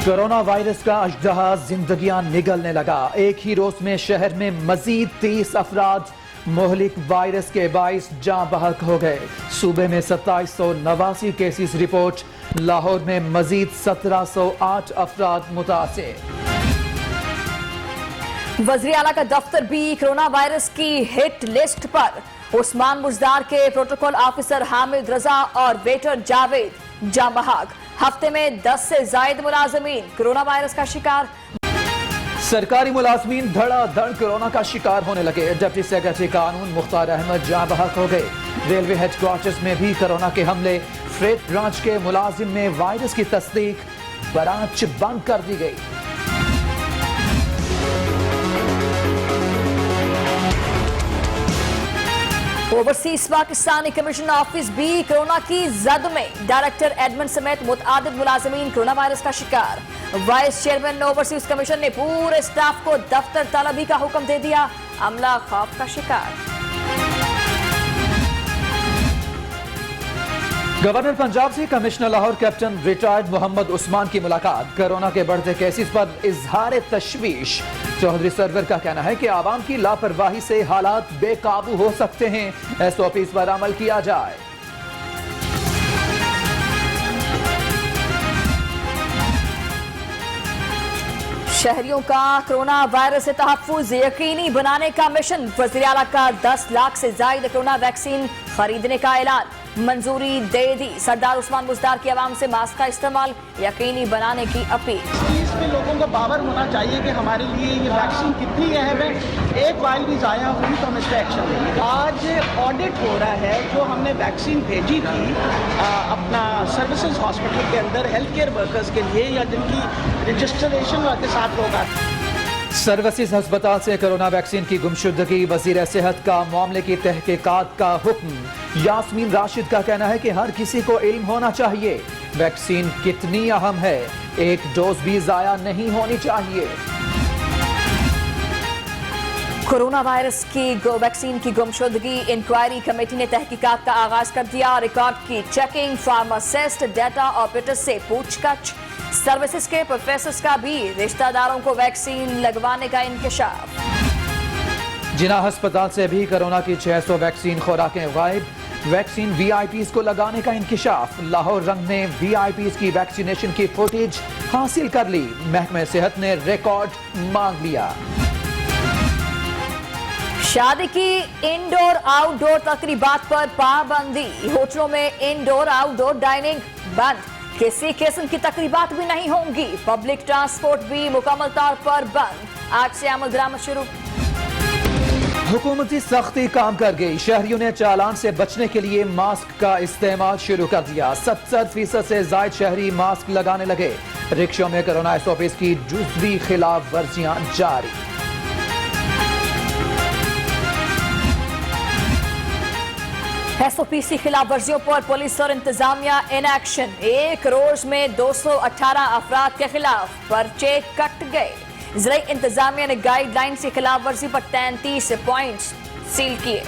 Corona virus کا اژدہا زندگیاں نگلنے لگا. ایک ہی روز میں شہر میں مزید 30 افراد مہلک وائرس کے باعث جاں بحق ہو گئے. صوبے میں 2789 کیسز رپورٹ. لاہور میں مزید 1708 افراد متاثر. وزیر اعلیٰ کا دفتر بھی کرونا وائرس کی ہٹ لسٹ پر. عثمان بزدار کے پروٹوکول آفیسر حامد رضا اور ویٹر جاوید جاں بحق. ہفتے میں 10 سے زائد ملازمین کرونا وائرس کا شکار. سرکاری ملازمین دھڑا دھڑ کورونا کا شکار ہونے لگے. ڈپٹی سیکرٹری قانون مختار احمد جاں بحق ہو گئے. ریلوے ہیڈ کوارٹرز میں بھی کورونا کے حملے. فریٹ برانچ کے ملازم میں وائرس کی تصدیق. برانچ بند کر دی گئی. اوورسیز پاکستانی کمیشن آفس بھی کرونا کی زد میں. ڈائریکٹر ایڈمن سمیت متعدد ملازمین کرونا وائرس کا شکار. وائس چیئرمین اوورسیز کمیشن نے پورے سٹاف کو دفتر طلبی کا حکم دے دیا. عملہ خوف کا شکار. گورنر پنجاب سے commissioner Lahore captain retired Muhammad Usman کی ملاقات. کورونا کے بڑھتے کیسز پر اظہار تشویش. چودھری سرور کا کہنا ہے کہ عوام کی لاپرواہی سے حالات بے قابو ہو سکتے ہیں. SOPs پر عمل کیا جائے. شہریوں کا کرونا وائرس سے تحفظ یقینی بنانے کا مشن. وزیر اعلیٰ کا 10 لاکھ سے زائد کرونا ویکسین خریدنے کا اعلان. منظوری دے دی. سردار عثمان بزدار کی عوام سے ماسک کا استعمال یقینی بنانے کی اپیل. اس میں لوگوں کو باور ہونا چاہیے کہ ہمارے لیے یہ ویکسین کتنی اہم ہے. ایک وائل بھی ضائع ہوئی تو ہم اس پہ ایکشن لیں گے. آج آڈٹ ہو رہا ہے. جو ہم نے ویکسین بھیجی تھی اپنا سروسز ہاسپٹل کے اندر ہیلتھ کیئر ورکرز کے لیے یا جن کی رجسٹریشن کے ساتھ لوگ آتے. سروسز ہسپتال سے کرونا ویکسین کی گمشدگی. وزیر صحت کا معاملے کی تحقیقات کا حکم. یاسمین راشد کا کہنا ہے کہ ہر کسی کو علم ہونا چاہیے ویکسین کتنی اہم ہے. ایک ڈوز بھی ضائع نہیں ہونی چاہیے. کورونا وائرس کی ویکسین کی گمشدگی. انکوائری کمیٹی نے تحقیقات کا آغاز کر دیا. ریکارڈ کی چیکنگ. فارماسسٹ ڈیٹا آپریٹر سے پوچھ گچھ. سروسز کے پروفیسرز کا بھی رشتہ داروں کو ویکسین لگوانے کا انکشاف. جناح ہسپتال سے بھی کورونا کی 600 ویکسین خوراکیں غائب. ویکسین VIPs کو لگانے کا انکشاف. لاہور رنگ نے VIPs کی ویکسینیشن کی فوٹیج حاصل کر لی. محکمہ صحت نے ریکارڈ مانگ لیا. شادی کی انڈور آؤٹ ڈور تقریبات پر پابندی. ہوٹلوں میں انڈور آؤٹ ڈور ڈائننگ بند. کسی قسم کی تقریبات بھی نہیں ہوں گی. پبلک ٹرانسپورٹ بھی مکمل طور پر بند. آج سے عمل درآمد شروع. حکومتی سختی کام کر گئی. شہریوں نے چالان سے بچنے کے لیے ماسک کا استعمال شروع کر دیا. 70% سے زائد شہری ماسک لگانے لگے. رکشوں میں کورونا SOPs کی جزوی خلاف ورزیاں جاری. SOPs کی خلاف ورزیوں پر پولیس اور انتظامیہ ان ایکشن. ایک روز میں 218 افراد کے خلاف پرچے کٹ گئے. ضلعی انتظامیہ نے گائیڈ لائن کی خلاف ورزی پر 33 پوائنٹس سیل کیے.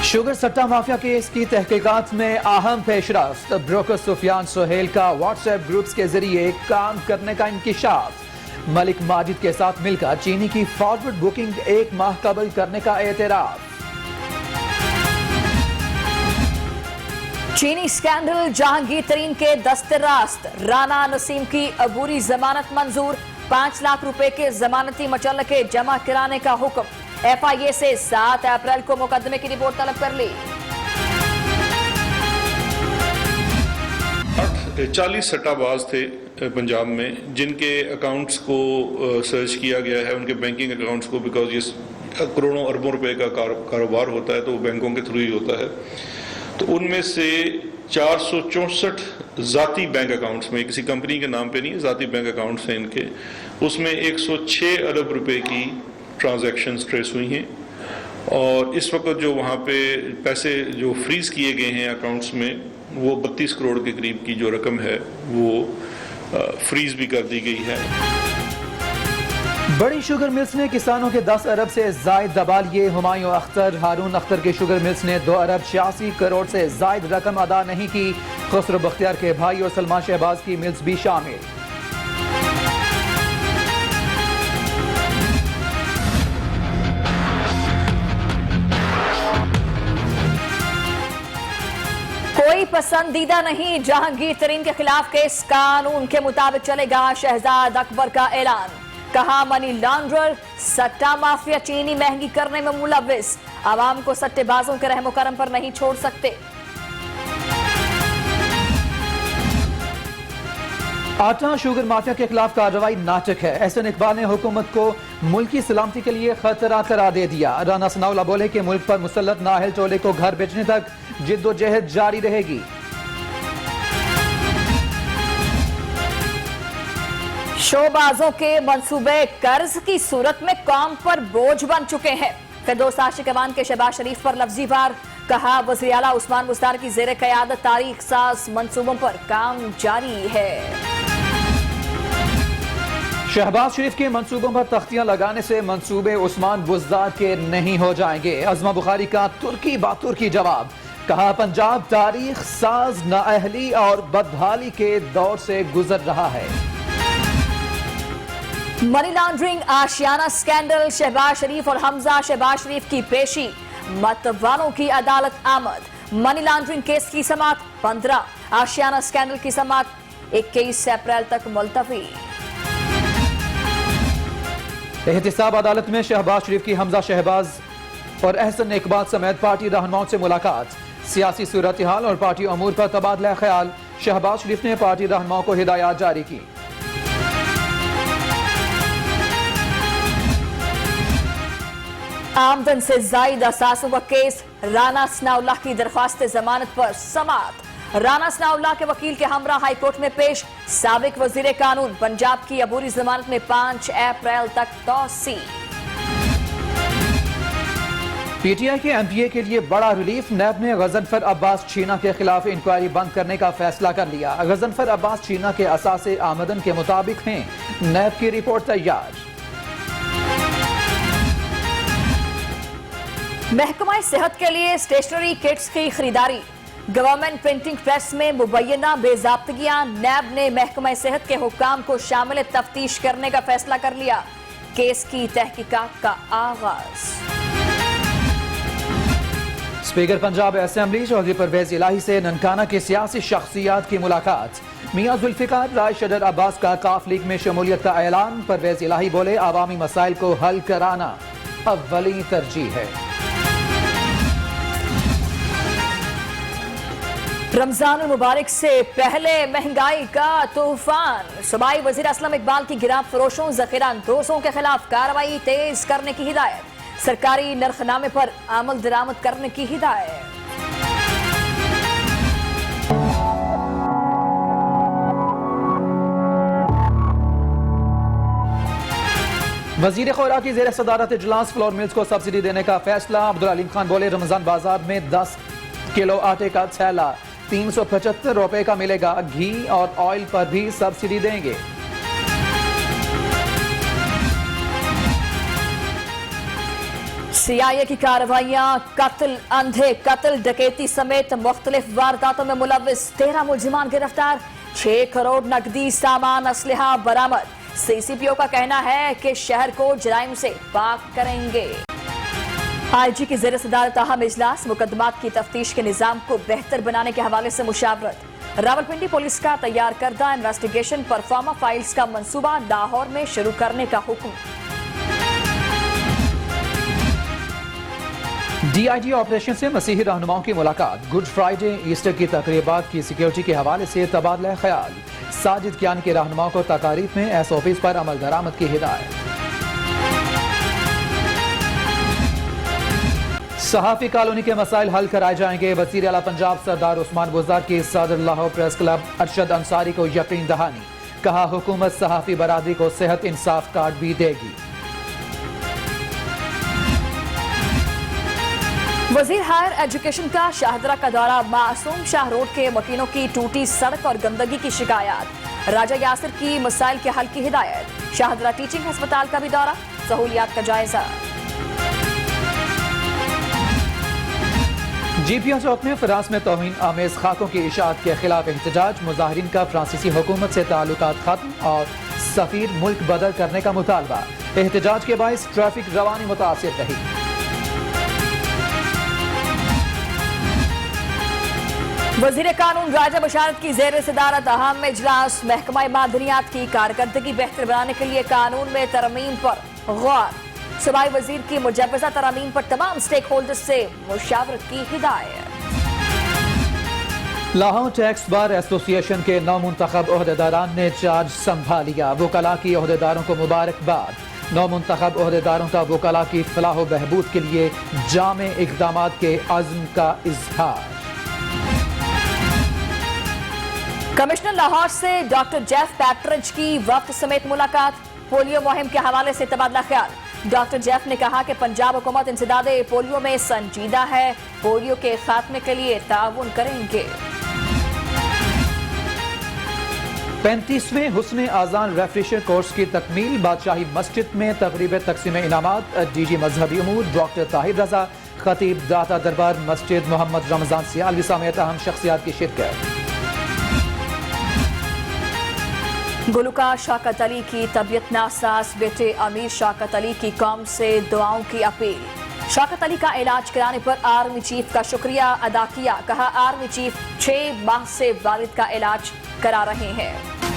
شوگر سٹہ مافیا کیس کی تحقیقات میں اہم پیش رفت. بروکر سفیان سہیل کا واٹس ایپ گروپس کے ذریعے کام کرنے کا انکشاف. ملک ماجد کے ساتھ مل کر چینی کی فارورڈ بکنگ 1 ماہ قبل کرنے کا اعتراف. چینی سکینڈل. جہانگیر ترین کے دست راست. رانا نسیم کی عبوری ضمانت منظور. 5 لاکھ روپے کے ضمانتی مچلقے جمع کرانے کا حکم. FIA سے 7 اپریل کو مقدمے کی رپورٹ طلب کر لی. 40 سٹہ باز تھے پنجاب میں جن کے اکاؤنٹس کو سرچ کیا گیا ہے. ان کے بینکنگ اکاؤنٹس کو بیکاز یہ کروڑوں اربوں روپے کا کاروبار ہوتا ہے تو وہ بینکوں کے تھرو ہی ہوتا ہے. تو ان میں سے 464 ذاتی بینک اکاؤنٹس میں, کسی کمپنی کے نام پہ نہیں, ذاتی بینک اکاؤنٹس ہیں ان کے. اس میں 106 ارب روپے کی ٹرانزیکشنز ٹریس ہوئی ہیں. اور اس وقت جو وہاں پہ پیسے جو فریز کیے گئے ہیں اکاؤنٹس میں وہ 32 کروڑ کے قریب کی جو رقم ہے وہ فریز بھی کر دی گئی ہے. بڑی شوگر ملز نے کسانوں کے 10 ارب سے زائد دبا لیے. ہمایوں اختر, ہارون اختر کے شوگر ملز نے 2 ارب 86 کروڑ سے زائد رقم ادا نہیں کی. خسرو بختیار کے بھائی اور سلمان شہباز کی ملز بھی شامل۔ کوئی پسندیدہ نہیں، جہانگیر ترین کے خلاف کیس قانون کے مطابق چلے گا، شہزاد اکبر کا اعلان۔ کہا منی لانڈرر، سٹا مافیا چینی مہنگی کرنے میں ملوث، عوام کو سٹے بازوں کے رحم و کرم پر نہیں چھوڑ سکتے۔ آٹا شوگر مافیا کے خلاف کارروائی ناٹک ہے، احسن اقبال نے حکومت کو ملک کی سلامتی کے لیے خطرہ قرار دے دیا۔ رانا ثناءاللہ بولے کہ ملک پر مسلط نااہل ٹولے کو گھر بیچنے تک جد و جہد جاری رہے گی۔ شوبازوں کے منصوبے قرض کی صورت میں قوم پر بوجھ بن چکے ہیں۔ فردوس عاشق ایوان کے شہباز شریف پر لفظی وار، کہا وزیر اعلیٰ عثمان بزدار کی زیر قیادت تاریخ ساز منصوبوں پر کام جاری ہے۔ شہباز شریف کے منصوبوں پر تختیاں لگانے سے منصوبے عثمان بزدار کے نہیں ہو جائیں گے۔ عظمہ بخاری کا ترکی بات ترکی جواب، کہا پنجاب تاریخ ساز نااہلی اور بدحالی کے دور سے گزر رہا ہے۔ Money laundering Ashiana scandal, Shehbaz Sharif اور حمزہ شہباز شریف کی پیشی، متوالوں کی عدالت آمد۔ منی لانڈرنگ کیس کی سماعت 15، آشیانہ سکینڈل کی سماعت 21 اپریل تک ملتوی۔ احتساب عدالت میں شہباز شریف کی حمزہ شہباز اور احسن اقبال سمیت پارٹی رہنماؤں سے ملاقات، سیاسی صورتحال اور پارٹی امور پر تبادلہ خیال۔ شہباز شریف نے پارٹی رہنماؤں کو ہدایات جاری کی۔ آمدن سے زائد اثاثوں کا کیس، رانا ثناءاللہ کی درخواست ضمانت پر سماعت۔ رانا ثناءاللہ کے وکیل کے ہمراہ ہائی کورٹ میں پیش، سابق وزیر قانون پنجاب کی عبوری ضمانت میں 5 اپریل تک توسیع۔ پی ٹی آئی کے ایم پی اے کے لیے بڑا ریلیف، نیب نے غضنفر عباس چینا کے خلاف انکوائری بند کرنے کا فیصلہ کر لیا۔ غضنفر عباس چینا کے اثاثے آمدن کے مطابق ہیں، نیب کی رپورٹ تیار۔ محکمہ صحت کے لیے اسٹیشنری کٹس کی خریداری، گورنمنٹ پرنٹنگ پریس میں مبینہ بے ضابطگیاں، نیب نے محکمہ صحت کے حکام کو شامل تفتیش کرنے کا فیصلہ کر لیا، کیس کی تحقیقات کا آغاز۔ اسپیکر پنجاب اسمبلی چودھری پرویز الہی سے ننکانہ کے سیاسی شخصیات کی ملاقات، میاں ذوالفقار رائے شڈر عباس کا کاف لیگ میں شمولیت کا اعلان۔ پرویز الہی بولے عوامی مسائل کو حل کرانا اولین ترجیح ہے۔ رمضان المبارک سے پہلے مہنگائی کا طوفان، صوبائی وزیر اسلم اقبال کی گراں فروشوں ذخیرہ اندوزوں کے خلاف کارروائی تیز کرنے کی ہدایت، سرکاری نرخ نامے پر عمل درآمد کرنے کی ہدایت۔ وزیر خوراک کی زیر صدارت اجلاس فلور ملز کو سبسڈی دینے کا فیصلہ۔ عبدالعلیم خان بولے رمضان بازار میں 10 کلو آٹے کا تھیلا 375 روپے کا ملے گا، گھی اور آئل پر بھی سبسڈی دیں گے۔ سی آئی اے کی کارروائیاں، قتل، اندھے قتل، ڈکیتی سمیت مختلف وارداتوں میں ملوث 13 ملزمان گرفتار، 6 کروڑ نقدی سامان اسلحہ برآمد۔ سی سی پی او کا کہنا ہے کہ شہر کو جرائم سے پاک کریں گے۔ آئی جی کی زیر صدارت اہم اجلاس، مقدمات کی تفتیش کے نظام کو بہتر بنانے کے حوالے سے مشاورت۔ راولپنڈی پولیس کا تیار کردہ انویسٹیگیشن پرفارما فائلز کا منصوبہ لاہور میں شروع کرنے کا حکم۔ ڈی آئی جی آپریشن سے مسیحی رہنماؤں کی ملاقات، گڈ فرائیڈے ایسٹر کی تقریبات کی سیکیورٹی کے حوالے سے تبادلہ خیال، ساجد کیانی کے رہنماؤں کو تقاریب میں ایس او پیز پر عمل درآمد کی ہدایت۔ صحافی کالونی کے مسائل حل کرائے جائیں گے، وزیر اعلیٰ پنجاب سردار عثمان بزدار کی صدر لاہور پریس کلب ارشد انصاری کو یقین دہانی، کہا حکومت صحافی برادری کو صحت انصاف کارڈ بھی دے گی۔ وزیر ہائر ایجوکیشن کا شاہدرہ کا دورہ، معصوم شاہ روڈ کے مکینوں کی ٹوٹی سڑک اور گندگی کی شکایات، راجہ یاسر کی مسائل کے حل کی ہدایت، شاہدرہ ٹیچنگ ہسپتال کا بھی دورہ، سہولیات کا جائزہ۔ جی پی او چوک میں فرانس میں توہین آمیز خاکوں کی اشاعت کے خلاف احتجاج، مظاہرین کا فرانسیسی حکومت سے تعلقات ختم اور سفیر ملک بدل کرنے کا مطالبہ۔ احتجاج کے باعث ٹریفک روانی متاثر رہی۔ وزیر قانون راجہ بشارت کی زیر صدارت اہم اجلاس، محکمہ معدنیات کی کارکردگی بہتر بنانے کے لیے قانون میں ترمیم پر غور۔ صوبائی وزیر کی مجوزہ ترامیم پر تمام سٹیک ہولڈرز سے مشاورت کی ہدایت۔ لاہور ٹیکس بار ایسوسی ایشن کے نومنتخب عہدیداران نے چارج سنبھالیا، وکلاء کی عہدیداروں کو مبارکباد۔ نومنتخب عہدیداروں کا وکلاء کی فلاح و بہبود کے لیے جامع اقدامات کے عزم کا اظہار۔ کمشنر لاہور سے ڈاکٹر جیف پیٹرج کی وفد سمیت ملاقات، پولیو مہم کے حوالے سے تبادلہ خیال۔ ڈاکٹر جیف نے کہا کہ پنجاب حکومت انسداد پولیو میں سنجیدہ ہے، پولیو کے خاتمے کے لیے تعاون کریں گے۔ 35ویں حسن آذان ریفریشر کورس کی تکمیل، بادشاہی مسجد میں تقریب تقسیم انعامات، ڈی جی مذہبی امور ڈاکٹر طاہر رضا، خطیب داتا دربار مسجد محمد رمضان سیالوی سمیت اہم شخصیات کی شرکت۔ گلوکار شوکت علی کی طبیعت ناساز، بیٹے امیر شوکت علی کی قوم سے دعاؤں کی اپیل۔ شوکت علی کا علاج کرانے پر آرمی چیف کا شکریہ ادا کیا، کہا آرمی چیف 6 ماہ سے والد کا علاج کرا رہے ہیں۔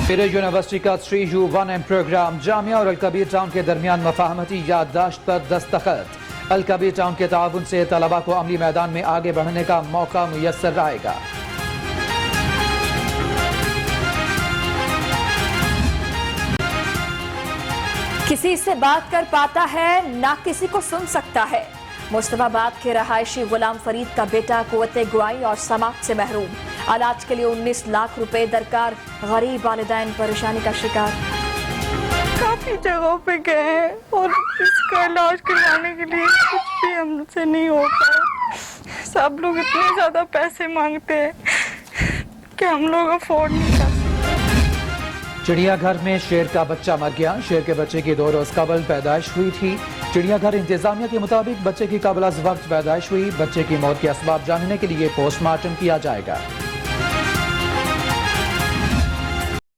پھر یونیورسٹی کا 3U1M پروگرام، جامعہ اور الکبیر ٹاؤن کے درمیان مفاہمتی یادداشت پر دستخط۔ الکبیر ٹاؤن کے تعاون سے طلباء کو عملی میدان میں آگے بڑھنے کا موقع میسر آئے گا۔ کسی سے بات کر پاتا ہے نہ کسی کو سن سکتا ہے، مصطفی آباد کے رہائشی غلام فرید کا بیٹا قوت گوئی اور سماعت سے محروم، علاج کے لیے 19 لاکھ روپے درکار، غریب والدین پریشانی کا شکار۔ کافی جگہوں پہ گئے ہیں اور اس کا علاج کروانے کے لیے کچھ بھی ہم سے نہیں ہو پایا۔ سب لوگ اتنے زیادہ پیسے مانگتے ہیں کہ ہم لوگ افورڈ نہیں کر سکتے۔ چڑیا گھر میں شیر کا بچہ مر گیا، شیر کے بچے کی 2 روز قبل پیدائش ہوئی تھی۔ چڑیا گھر انتظامیہ کے مطابق بچے کی قبل از وقت پیدائش ہوئی، بچے کی موت کے اسباب جاننے کے لیے پوسٹ مارٹم کیا جائے گا۔